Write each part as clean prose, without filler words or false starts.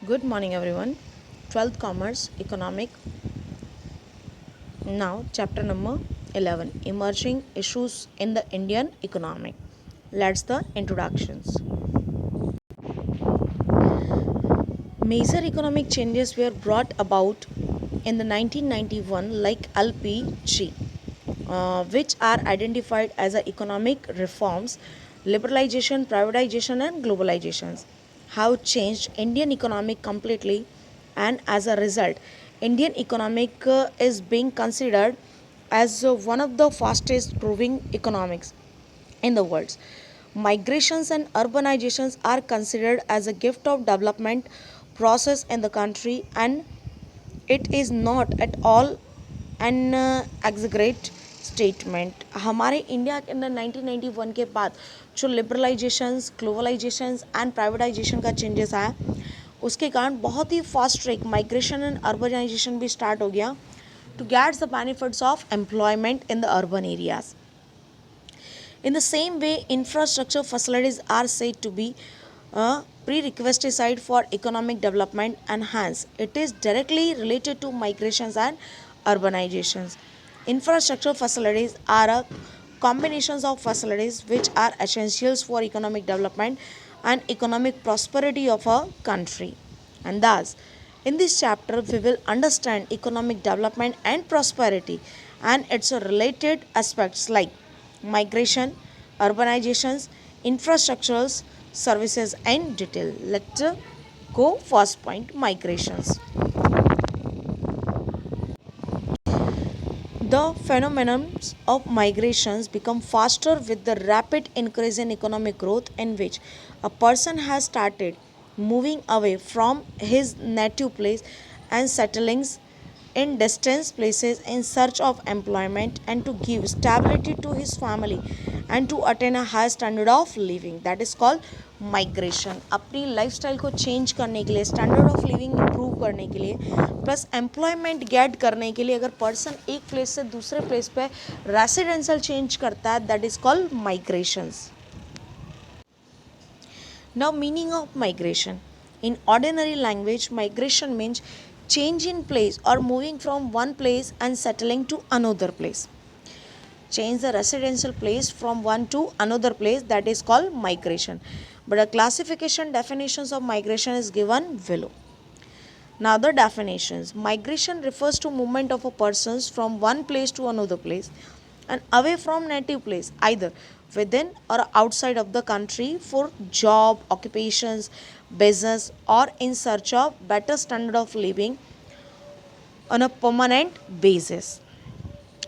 Good morning, everyone. 12th Commerce Economic. Now, chapter number 11 Emerging Issues in the Indian Economic. Let's the introductions. Major economic changes were brought about in the 1991 like LPG, which are identified as economic reforms, liberalization, privatization, and globalizations have changed Indian economic completely, and as a result, Indian economic is being considered as one of the fastest growing economics in the world. Migrations and urbanizations are considered as a gift of development process in the country, and it is not at all an exaggerate statement हमारे India के अंदर 1991 के बाद जो liberalisations globalisations and privatisation का changes आया उसके कारण बहुत ही fast track migration and urbanisation भी स्टार्ट हो गया to get the benefits of employment in the urban areas. In the same way, infrastructure facilities are said to be a prerequisite for economic development, and hence it is directly related to migrations and urbanizations. Infrastructure facilities are a combinations of facilities which are essentials for economic development and economic prosperity of a country. And thus, in this chapter, we will understand economic development and prosperity and its related aspects like migration, urbanizations, infrastructures, services, and detail. Let's go first point migrations. The phenomenon of migrations become faster with the rapid increase in economic growth in which a person has started moving away from his native place and settling in distant places in search of employment and to give stability to his family and to attain a high standard of living. That is called migration. अपनी lifestyle को change करने के लिए, standard of living improve करने के लिए, plus employment gate करने के लिए अगर पर्सन एक प्लेस से दूसरे प्लेस पे रेसिडेंशियल चेंज करता है, that is called migrations. Now, meaning of migration. In ordinary language, migration means change in place or moving from one place and settling to another place. Change the residential place from one to another place, that is called migration. But a classification definitions of migration is given below. Now the definitions. Migration refers to movement of a persons from one place to another place and away from native place, either within or outside of the country for job, occupations, business, or in search of better standard of living on a permanent basis.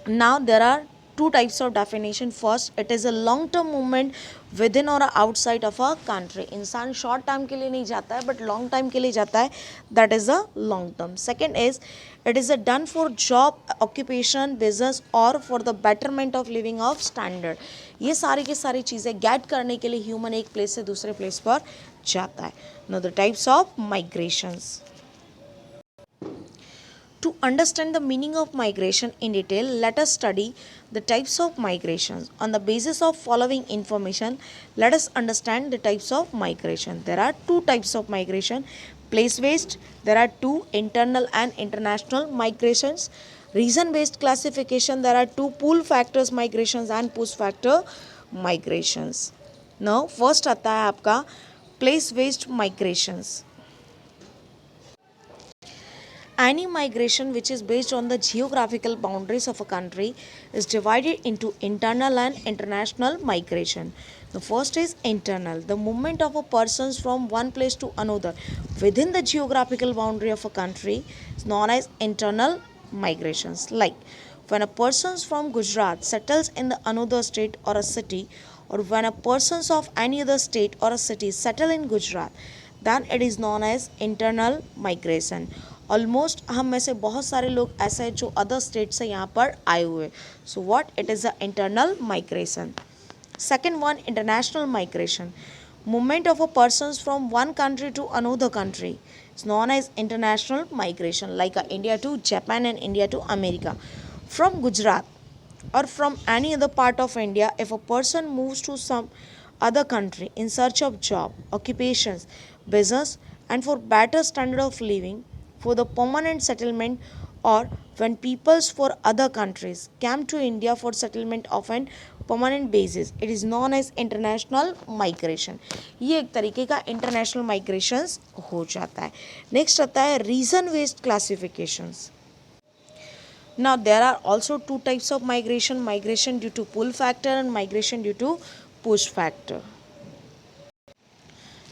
Now there are two types of definition. First, it is a long term movement within or outside of a country. इंसान short time के लिए नहीं जाता है but long time के लिए जाता है, that is a long term. Second is it is a done for job, occupation, business or for the betterment of living of standard. ये सारी की सारी चीज़ें get करने के लिए human एक place से दूसरे place पर जाता है. Now the types of migrations. To understand the meaning of migration in detail, let us study the types of migrations. On the basis of following information, let us understand the types of migration. There are two types of migration. Place-based, there are two internal and international migrations. Reason-based classification, there are two pull factors migrations and push factor migrations. Now, first आता है आपका place-based migrations. Any migration which is based on the geographical boundaries of a country is divided into internal and international migration. The first is internal. The movement of a persons from one place to another within the geographical boundary of a country is known as internal migrations. Like when a person from Gujarat settles in the another state or a city, or when a persons of any other state or a city settle in Gujarat, then it is known as internal migration. Almost हम में से बहुत सारे लोग ऐसे हैं जो other state से यहाँ पर आए हुए. So what it is a internal migration. Second one international migration. movement of a persons from one country to another country is known as international migration, like India to Japan and India to America. From Gujarat or from any other part of India, if a person moves to some other country in search of job, occupations, business, and for better standard of living, for the permanent settlement, or when peoples for other countries came to India for settlement of an permanent basis. It is known as international migration. ये एक तरीके का international migrations हो जाता है. Next आता है reason based classifications. Now there are also two types of migration: migration due to pull factor and migration due to push factor.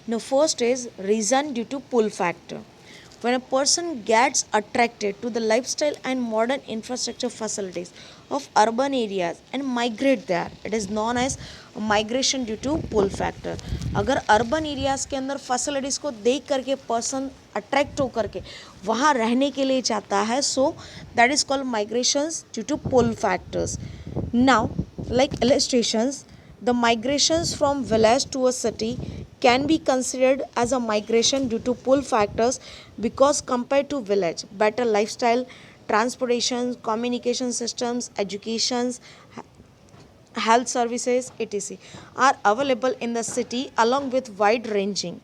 Now first is reason due to pull factor. When a person gets attracted to the lifestyle and modern infrastructure facilities of urban areas and migrate there, it is known as migration due to pull factor. अगर urban areas के अंदर facilities को देख करके person attract हो करके वहाँ रहने के लिए चाहता है, so that is called migrations due to pull factors. Now, like illustrations, the migrations from village to a city can be considered as a migration due to pull factors because compared to village, better lifestyle, transportation, communication systems, educations, health services, etc. are available in the city along with wide ranging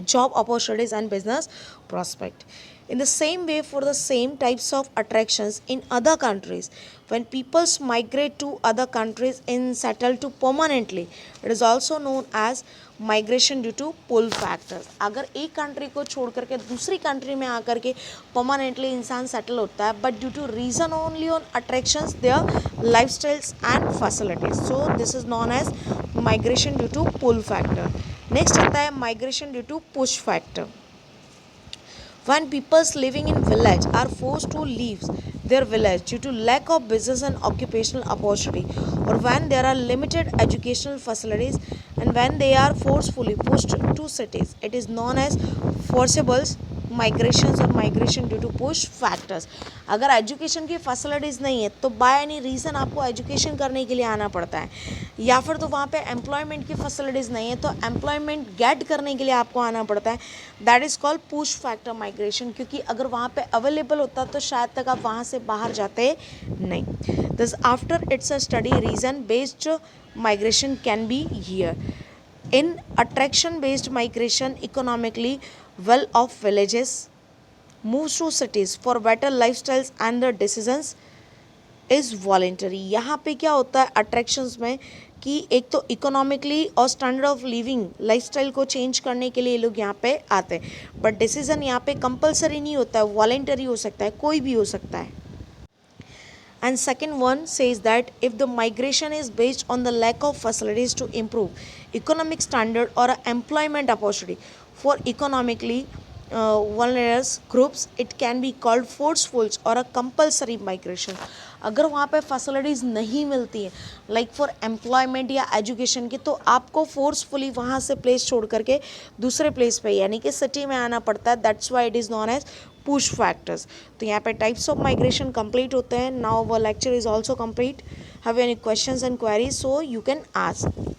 job opportunities and business prospect. In the same way, for the same types of attractions in other countries, when peoples migrate to other countries and settle to permanently, it is also known as migration due to pull factors. अगर एक country को छोड़ करके दूसरी country में आकर के permanently इंसान सेटल होता है, but due to reason only on attractions their life styles and facilities, so this is known as migration due to pull factor. Next आता है migration due to push factor. When peoples living in village are forced to leave their village due to lack of business and occupational opportunity, or when there are limited educational facilities, and when they are forcefully pushed to cities, it is known as forcible migrations or migration due to push factors. अगर education की facilities नहीं है तो by any reason आपको education करने के लिए आना पड़ता है, या फिर तो वहाँ पे एम्प्लॉयमेंट की फैसिलिटीज़ नहीं है तो एम्प्लॉयमेंट गेट करने के लिए आपको आना पड़ता है. That is called push factor migration, क्योंकि अगर वहाँ पे अवेलेबल होता तो शायद तक आप वहाँ से बाहर जाते नहीं. This after it's a study reason based migration can be here. In attraction based migration, economically well off villages moves to cities for better lifestyles and the decisions is voluntary. यहाँ पे क्या होता है अट्रैक्शंस में कि एक तो economically और स्टैंडर्ड ऑफ लिविंग लाइफस्टाइल को चेंज करने के लिए लोग यहाँ पे आते हैं, बट डिसीजन यहाँ पे कंपलसरी नहीं होता है, वॉलेंटरी हो सकता है, कोई भी हो सकता है. And second one says that if the migration is based on the lack of facilities to improve economic standard or employment opportunity for economically vulnerable groups, it can be called forceful or a compulsory migration. अगर वहाँ पे facilities नहीं मिलती हैं like for employment या education की, तो आपको फोर्सफुली वहाँ से प्लेस छोड़ करके दूसरे प्लेस पे यानी कि सिटी में आना पड़ता है. That's why it is known as push factors. तो यहाँ पे टाइप्स ऑफ माइग्रेशन कंप्लीट होते हैं. नाउ वो lecture is also complete. Have any questions and queries, so you can ask.